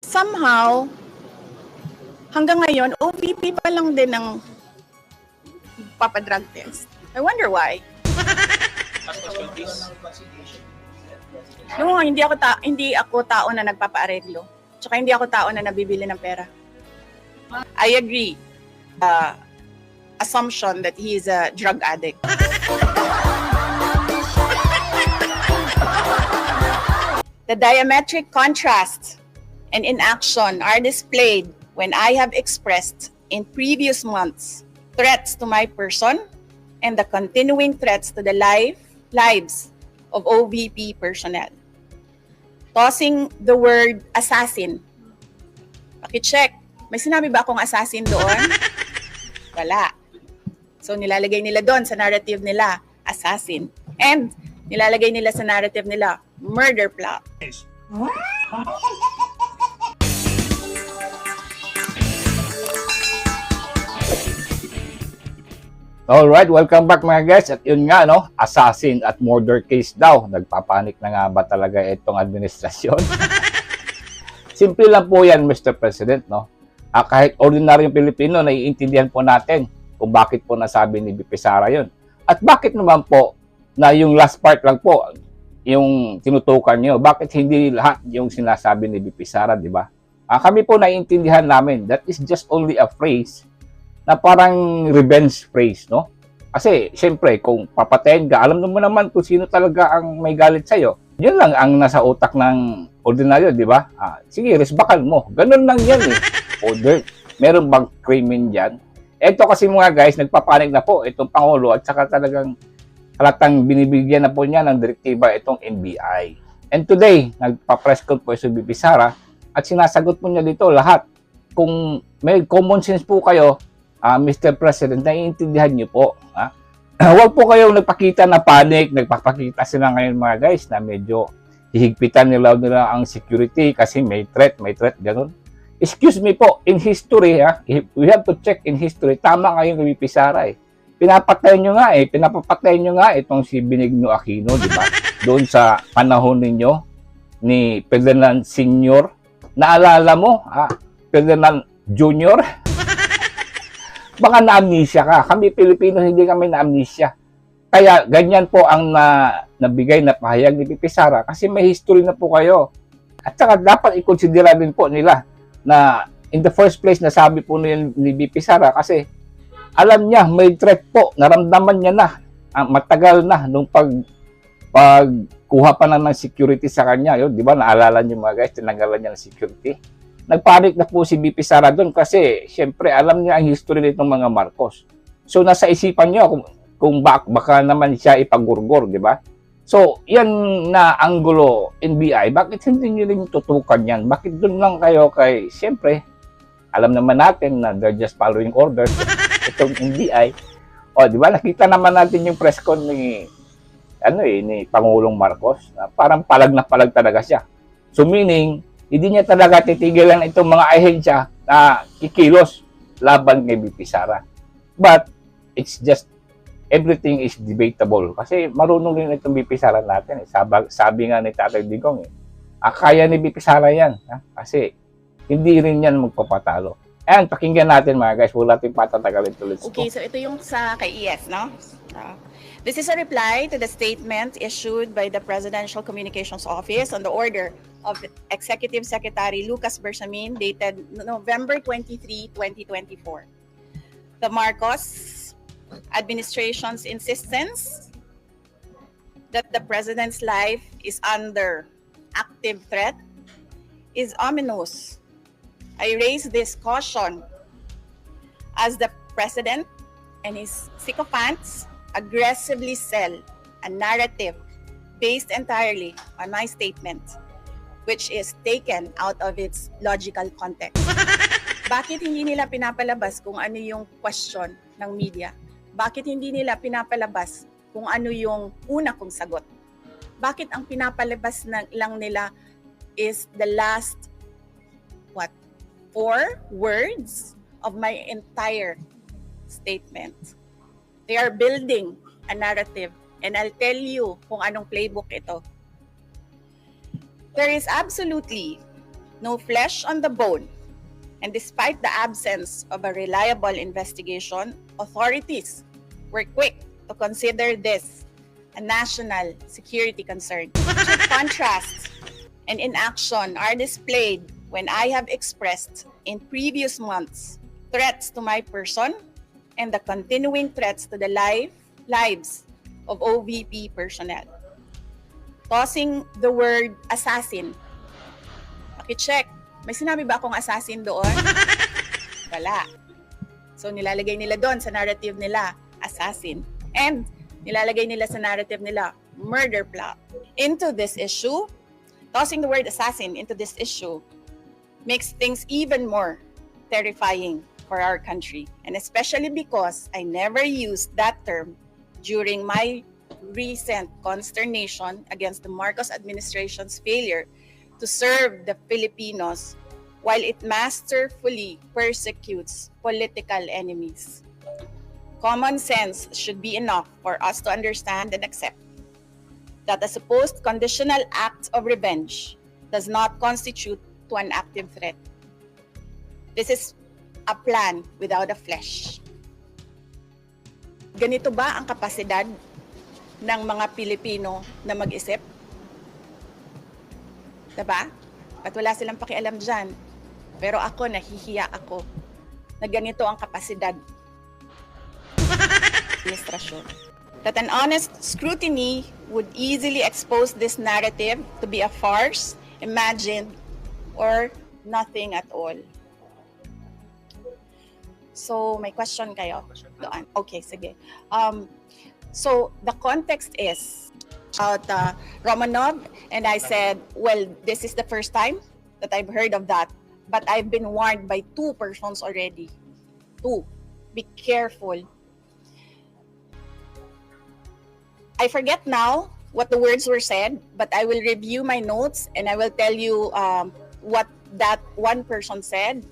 Somehow, hanggang ngayon, OVP pa lang din ng papadrug test. I wonder why. No, hindi ako tao na nagpapaareglo. Tsaka hindi ako tao na nabibili ng pera. I agree. Assumption that he is a drug addict. The diametric contrast and inaction are displayed when I have expressed in previous months threats to my person and the continuing threats to the lives of OVP personnel. Tossing the word assassin. Paki-check. May sinabi ba akong assassin doon? Wala. So nilalagay nila doon sa narrative nila, assassin. And nilalagay nila sa narrative nila, murder plot. Alright, welcome back mga guys. At yun nga, no, assassin at murder case daw. Nagpapanik na nga ba talaga itong administrasyon? Simple lang po yan, Mr. President, no? Kahit ordinaryong Pilipino, naiintindihan po natin kung bakit po nasabi ni VP Sara yun. At bakit naman po na yung last part lang po, yung tinutukan nyo, bakit hindi lahat yung sinasabi ni VP Sara, di ba? Kami po naiintindihan namin, that is just only a phrase na parang revenge phrase, no? Kasi, syempre, kung papatayin ka, alam mo naman kung sino talaga ang may galit sa'yo. Yun lang ang nasa utak ng ordinaryo, di ba? Sige, resbakan mo. Ganun lang yan, eh. Order. Meron bang krimen dyan? Ito kasi mga guys, nagpapanik na po itong Pangulo at saka talagang halatang binibigyan na po niya ng direktiba itong NBI. And today, nagpa-press con po si VP Sara at sinasagot po niya dito lahat. Kung may common sense po kayo, Mr. President, naiintindihan niyo po. Huwag po kayong nagpakita na panic, nagpapakita sila ngayon mga guys na medyo hihigpitan nila ang security kasi may threat, ganun. Excuse me po, in history, we have to check in history, tama ngayon kay VP Sara eh. Pinapatay nyo nga itong si Benigno Aquino, di ba? Doon sa panahon ninyo ni Ferdinand Sr. Naalala mo, Ferdinand Jr.? Baka na-amnesia ka. Kami Pilipino, hindi kami na-amnesia. Kaya ganyan po ang nabigay na pahayag ni VP Sara kasi may history na po kayo. At saka dapat i-considera din po nila na in the first place nasabi po ni VP Sara kasi alam niya may threat po, naramdaman niya na matagal na nung pagkuha pa na ng security sa kanya. Yun, di ba? Naalala niyo mga guys, tinanggalan niya ng security. Nagpanik na po si VP Sara doon kasi syempre alam niya ang history nitong mga Marcos. So nasa isipan niya kung baka naman siya ipagurgor, di ba? So yan na anggulo NBI, bakit hindi niyo rin tutukan yan? Bakit doon lang kayo kay syempre alam naman natin na they're just following orders itong NBI. O di ba nakita naman natin yung press con ni Pangulong Marcos na parang palag na palag talaga siya. So meaning hindi niya talaga titigilan itong mga ahensya na kikilos laban kay VP Sara. But, it's just, everything is debatable. Kasi marunong rin itong VP Sara natin. Sabi nga ni Tatay Digong, kaya ni VP Sara yan. Kasi, hindi rin yan magpapatalo. Ayan, pakinggan natin mga guys. Wala natin patatagalin tuloy. Okay, so ito yung sa kay ES, no? This is a reply to the statement issued by the Presidential Communications Office on the order of Executive Secretary Lucas Bersamin dated November 23, 2024. The Marcos administration's insistence that the President's life is under active threat is ominous. I raise this caution as the President and his sycophants aggressively sell a narrative based entirely on my statement, which is taken out of its logical context. Bakit hindi nila pinapalabas kung ano yung question ng media? Bakit hindi nila pinapalabas kung ano yung una kong sagot? Bakit ang pinapalabas lang nila is the last, 4 words of my entire statement? They are building a narrative, and I'll tell you kung anong playbook ito. There is absolutely no flesh on the bone. And despite the absence of a reliable investigation, authorities were quick to consider this a national security concern. Contrasts and inaction are displayed when I have expressed in previous months threats to my person and the continuing threats to the lives of OVP personnel. Tossing the word assassin. Paki-check. May sinabi ba akong assassin doon? Wala. So nilalagay nila doon sa narrative nila, assassin. And nilalagay nila sa narrative nila, murder plot. Into this issue, tossing the word assassin into this issue makes things even more terrifying for our country. And especially because I never used that term during my recent consternation against the Marcos administration's failure to serve the Filipinos while it masterfully persecutes political enemies. Common sense should be enough for us to understand and accept that a supposed conditional act of revenge does not constitute to an active threat. This is a plan without a flesh. Ganito ba ang kapasidad ng mga Pilipino na mag-isip? Diba? At wala silang pakialam dyan. Pero ako, nahihiya ako na ganito ang kapasidad administrasyon. That an honest scrutiny would easily expose this narrative to be a farce, imagined, or nothing at all. So, may question kayo doon? Okay, sige. So, the context is about Romanov, and I said, well, this is the first time that I've heard of that, but I've been warned by 2 persons already. 2. Be careful. I forget now what the words were said, but I will review my notes and I will tell you what that one person said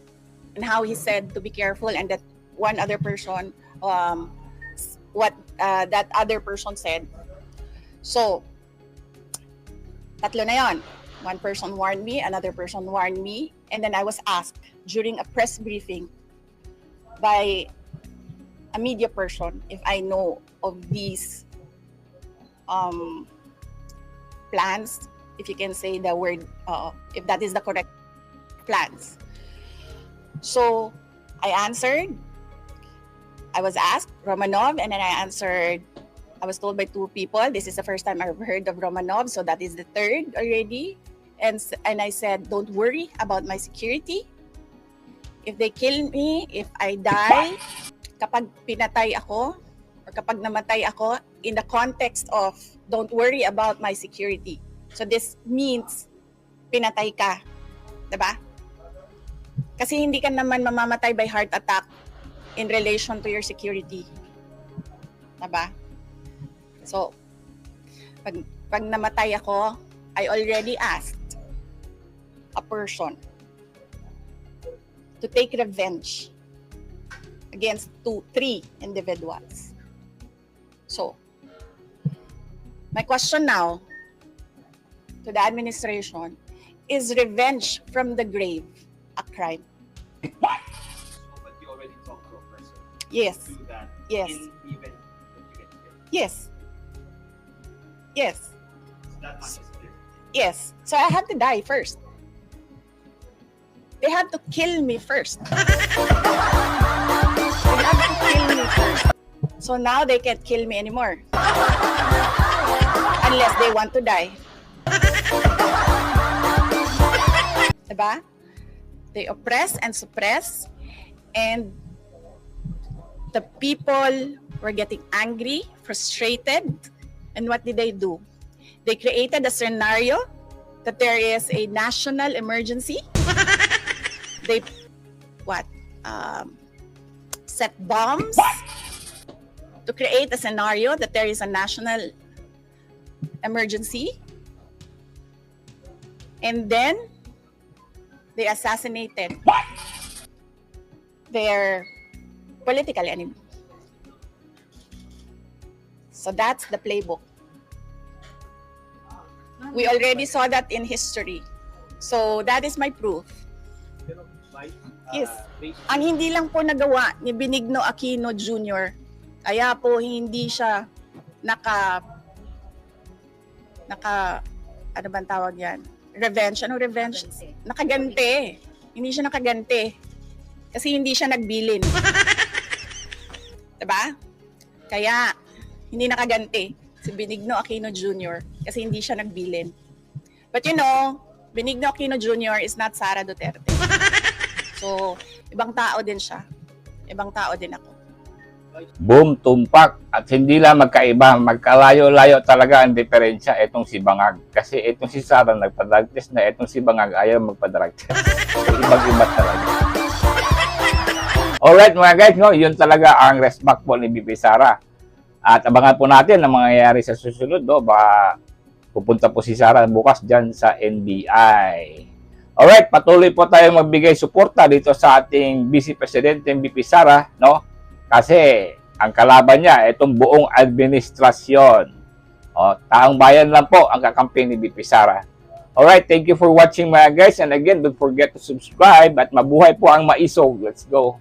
and how he said to be careful, and that one other person, what that other person said. So, tatlo na yon. One person warned me, another person warned me, and then I was asked during a press briefing by a media person if I know of these plans, if you can say the word, if that is the correct plans. So, I answered. I was asked, Romanov, and then I answered. I was told by 2 people, this is the first time I've heard of Romanov, so that is the 3rd already. And I said, don't worry about my security. If they kill me, if I die, kapag pinatay ako, or kapag namatay ako, in the context of don't worry about my security. So this means pinatay ka. Diba? Kasi hindi ka naman mamamatay by heart attack in relation to your security. Diba? So, pag namatay ako, I already asked a person to take revenge against 3 individuals. So, my question now to the administration, is revenge from the grave a crime? But you already talked to a person. Yes. Do that. Yes. In even if you get killed. Yes. Yes. So that much is clear. Yes. So I have to die first. They have to kill me first. They have to kill me first. So now they can't kill me anymore. Unless they want to die. Diba? They oppress and suppress, and the people were getting angry, frustrated, and what did they do? They created a scenario that there is a national emergency. They set bombs to create a scenario that there is a national emergency, and then they assassinated their political enemy. So that's the playbook. We already saw that in history. So that is my proof. Pero by, Yes. based Ang hindi lang po nagawa ni Benigno Aquino Jr., kaya po hindi siya ano bang tawag yan? Revenge? Ano revenge? Nakaganti. Hindi siya nakaganti. Kasi hindi siya nagbilin. Diba? Kaya, hindi nakaganti si Benigno Aquino Jr. kasi hindi siya nagbilin. But you know, Benigno Aquino Jr. is not Sara Duterte. So, ibang tao din siya. Ibang tao din ako. Boom, tumpak. At hindi lang magkaiba, magkalayo-layo talaga ang diferensya itong si Bangag. Kasi itong si Sara nagpa-drug test na, itong si Bangag ayaw magpa-drug test. Ibang-iba talaga. Alright mga guys, no, yun talaga ang respect po ni BP Sara. At abangan po natin ang mangyayari sa susunod. No? Baka pupunta po si Sara bukas dyan sa NBI. Alright, patuloy po tayong magbigay suporta dito sa ating Vice Presidente BP Sara, no? Kasi ang kalaban niya, itong buong administrasyon. O, taong bayan lang po ang kakampi ni BP Sara. Alright, thank you for watching mga guys. And again, don't forget to subscribe at mabuhay po ang maisog. Let's go.